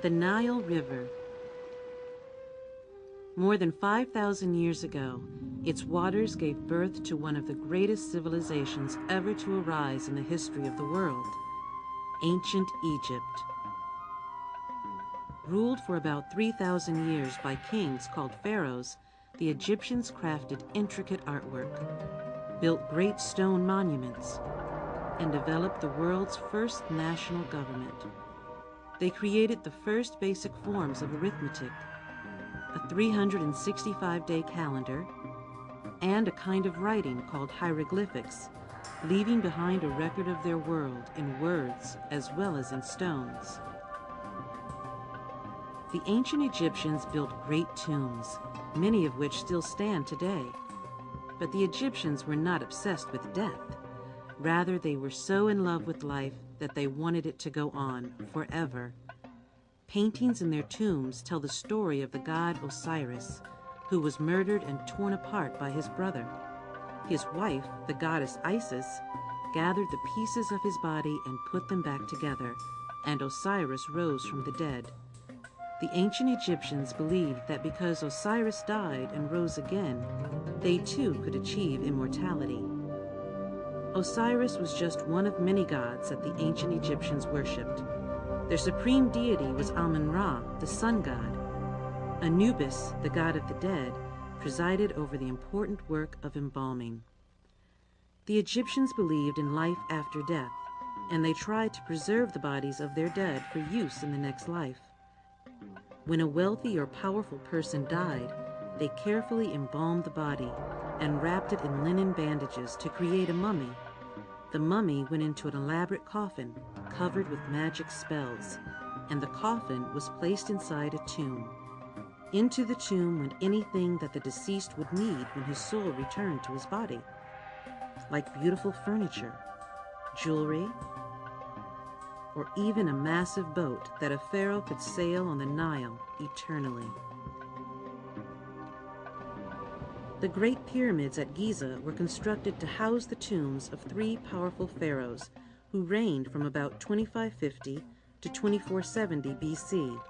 The Nile River. More than 5,000 years ago, its waters gave birth to one of the greatest civilizations ever to arise in the history of the world, ancient Egypt. Ruled for about 3,000 years by kings called pharaohs, the Egyptians crafted intricate artwork, built great stone monuments, and developed the world's first national government. They created the first basic forms of arithmetic, a 365-day calendar, and a kind of writing called hieroglyphics, leaving behind a record of their world in words as well as in stones. The ancient Egyptians built great tombs, many of which still stand today. But the Egyptians were not obsessed with death. Rather, they were so in love with life that they wanted it to go on forever. Paintings in their tombs tell the story of the god Osiris, who was murdered and torn apart by his brother. His wife, the goddess Isis, gathered the pieces of his body and put them back together, and Osiris rose from the dead. The ancient Egyptians believed that because Osiris died and rose again, they too could achieve immortality. Osiris was just one of many gods that the ancient Egyptians worshipped. Their supreme deity was Amun-Ra, the sun god. Anubis, the god of the dead, presided over the important work of embalming. The Egyptians believed in life after death, and they tried to preserve the bodies of their dead for use in the next life. When a wealthy or powerful person died, they carefully embalmed the body and wrapped it in linen bandages to create a mummy. The mummy went into an elaborate coffin covered with magic spells, and the coffin was placed inside a tomb. Into the tomb went anything that the deceased would need when his soul returned to his body, like beautiful furniture, jewelry, or even a massive boat that a pharaoh could sail on the Nile eternally. The Great Pyramids at Giza were constructed to house the tombs of three powerful pharaohs who reigned from about 2550 to 2470 BC.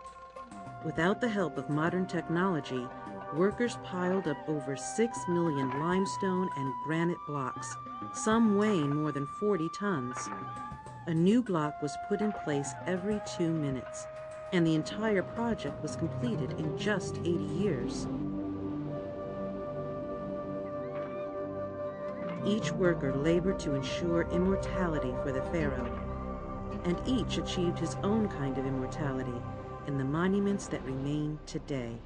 Without the help of modern technology, workers piled up over 6 million limestone and granite blocks, some weighing more than 40 tons. A new block was put in place every 2 minutes, and the entire project was completed in just 80 years. Each worker labored to ensure immortality for the pharaoh, and each achieved his own kind of immortality in the monuments that remain today.